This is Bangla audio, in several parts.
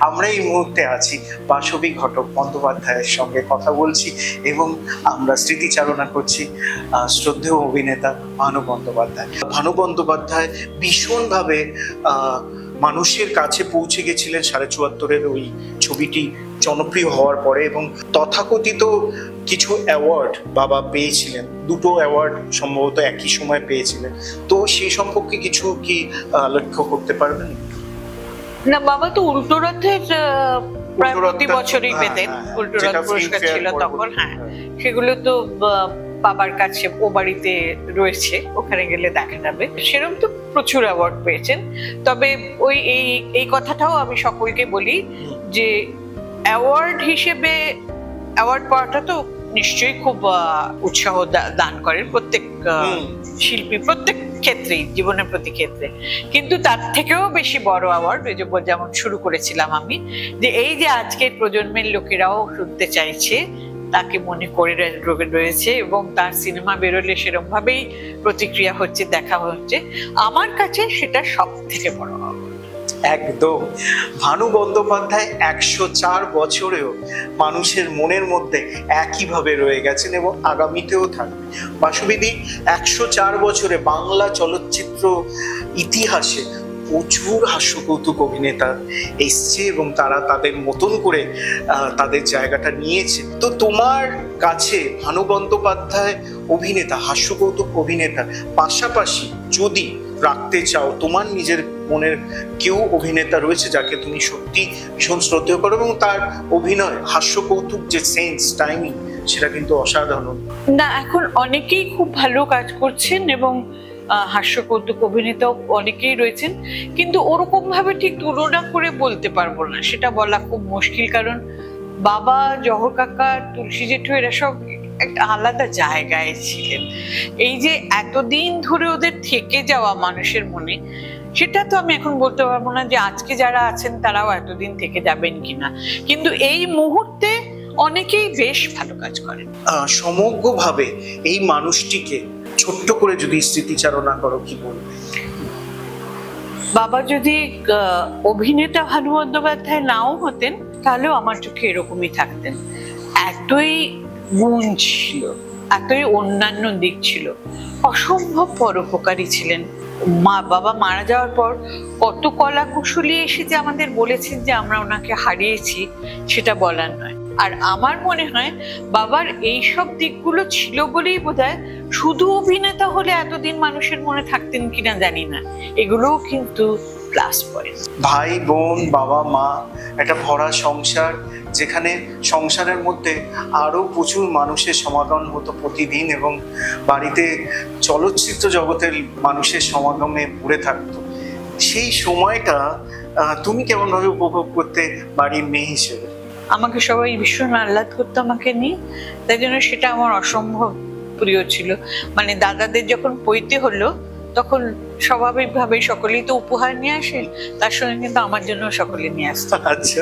আমরা এই মুহূর্তে আছি বাসবী ঘটক বন্দ্যোপাধ্যায়ের সঙ্গে কথা বলছি এবং আমরা স্মৃতিচারণা করছি শ্রদ্ধেয় অভিনেতা ভানু বন্দ্যোপাধ্যায়। ভানু বন্দ্যোপাধ্যায় ভীষণভাবে মানুষের কাছে পৌঁছে গেছিলেন ৭৪ ওই ছবিটি জনপ্রিয় হওয়ার পরে, এবং তথাকথিত কিছু অ্যাওয়ার্ড বাবা পেয়েছিলেন, দুটো অ্যাওয়ার্ড সম্ভবত একই সময় পেয়েছিলেন। তো সেই সম্পর্কে কিছু কি লক্ষ্য করতে পারবেন? না, বাবা তো উল্টো রথের প্রায় প্রতি বছরই পেতেন, উল্টো রথ পুরস্কার ছিল তখন। হ্যাঁ, সেগুলো তো বাবার কাছে ও বাড়িতে রয়েছে, ওখানে গেলে দেখা যাবে। সেরকম তো প্রচুর অ্যাওয়ার্ড পেয়েছেন। তবে ওই এই কথাটাও আমি সকলকে বলি যে অ্যাওয়ার্ড হিসেবে অ্যাওয়ার্ড পাওয়াটা তো নিশ্চয়ই খুব উৎসাহ দান করেন প্রত্যেক শিল্পী, প্রত্যেক ক্ষেত্রেই, জীবনের প্রতি ক্ষেত্রে। কিন্তু তার থেকেও বেশি বড় অ্যাওয়ার্ড, ওই যে যেমন শুরু করেছিলাম আমি, যে এই যে আজকের প্রজন্মের লোকেরাও শুনতে চাইছে, তাকে মনে করে রয়েছে এবং তার সিনেমা বেরোলে সেরকম ভাবেই প্রতিক্রিয়া হচ্ছে, দেখা হচ্ছে, আমার কাছে সেটা সব থেকে বড় অ্যাওয়ার্ড। একদম। ভানু বন্দ্যোপাধ্যায় ১০৪ বছরেও মানুষের মনের মধ্যে একইভাবে রয়ে গেছেন এবং আগামীতেও থাকবে। বাসুবিদি ১০৪ বছরে বাংলা চলচ্চিত্র ইতিহাসে প্রচুর হাস্যকৌতুক অভিনেতা এসছে এবং তারা তাদের মতন করে তাদের জায়গাটা নিয়েছে। তো তোমার কাছে ভানু বন্দ্যোপাধ্যায় অভিনেতা, হাস্যকৌতুক অভিনেতার পাশাপাশি যদি রাখতে চাও, তোমার নিজের মনের কেউ অভিনেতা রয়েছে যাকে তুমি সত্যি ভীষণ শ্রদ্ধেয় করো এবং তার অভিনয়, হাস্যকৌতুক যে সেন্স, টাইমিং, সেটা কিন্তু অসাধারণ? না, এখন অনেকেই খুব ভালো কাজ করছেন এবং হাস্যকৌতুক অভিনেতাও অনেকেই রয়েছেন, কিন্তু ওরকম ভাবে ঠিক তুলনা করে বলতে পারবো না, সেটা বলা খুব মুশকিল। কারণ বাবা, জহর কাকা, তুলসী জেঠু এরা সব একটা আলাদা জায়গায় ছিলেন। এই যে এতদিন ধরে ওদের থেকে যাওয়া মানুষের মনে, সেটা তো আমি এখন বলতে পারবো না যে আজকে যারা আছেন তারাও এতদিন থেকে যাবেন কিনা, কিন্তু এই মুহূর্তে অনেকেই বেশ ভালো কাজ করেন। সমগ্রভাবে এই মানুষটিকে ছোট্ট করে যদি স্মৃতিচারণা করো, কি বলবে? বাবা যদি অভিনেতা ভানু বন্দ্যোপাধ্যায় নাও হতেন, তাহলেও আমার চোখে এরকমই থাকতেন। এতই গুণ ছিল, এতই অন্যান্য দিক ছিল, অসম্ভব পরোপকারী ছিলেন। বাবা মারা যাওয়ার পর কত কলা কুশলী এসে যে আমাদের বলেছেন যে আমরা ওনাকে হারিয়েছি, সেটা বলার নয়। আর আমার মনে হয় বাবার এইসব দিকগুলো ছিল বলেই বোধহয় শুধু অভিনেতা হলে এতদিন মানুষের মনে থাকতেন কিনা জানি না, এগুলোও কিন্তু প্লাস পয়েন্ট। ভাই বোন, বাবা মা, একটা ভরা সংসার, যেখানে সংসারের মধ্যে আরো প্রচুর মানুষের সমাগম হতো প্রতিদিন এবং বাড়িতে চলচ্চিত্র জগতের মানুষের সমাগমে ভরে থাকতো। সেই সময়টা তুমি কেমন ভাবে উপভোগ করতে বাড়ির মেয়ে হিসেবে? আমাকে সবাই ভীষণ আহ্লাদ করতো আমাকে নিয়ে, তাই জন্য সেটা আমার অসম্ভব প্রিয় ছিল। মানে দাদাদের যখন পৈতে হলো, তখন স্বাভাবিকভাবে সকলেই তো উপহার নিয়ে আসে, তার সঙ্গে কিন্তু আমার জন্য সকলে নিয়ে আসতো। আচ্ছা,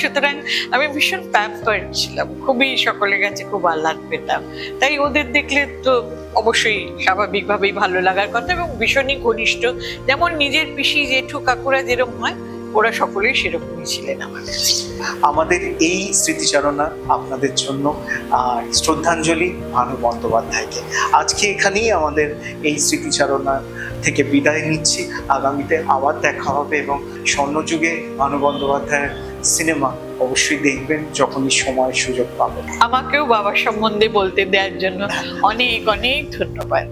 সুতরাং আমি ভীষণ প্যাম্পার্ড ছিলাম, খুবই সকলের কাছে খুব আহ্লাদ পেতাম। তাই ওদের দেখলে তো অবশ্যই স্বাভাবিকভাবেই ভালো লাগার কথা, এবং ভীষণই ঘনিষ্ঠ। যেমন নিজের পিসি, জেঠু, কাকুরা যেরকম হয়, ওরা সকলেই সেরকমই ছিলেন আমার কাছে। আমাদের এই স্মৃতিচারণা আপনাদের জন্য, আর শ্রদ্ধাঞ্জলি ভানু বন্দ্যোপাধ্যায়কে। আজকে এখানেই আমাদের এই স্মৃতিচারণা থেকে বিদায় নিচ্ছি। আগামীতে আবার দেখা হবে এবং স্বর্ণযুগে ভানু বন্দ্যোপাধ্যায়ের সিনেমা অবশ্যই দেখবেন যখনই সময় সুযোগ পাবেন। আমাকেও বাবার সম্বন্ধে বলতে দেওয়ার জন্য অনেক অনেক ধন্যবাদ।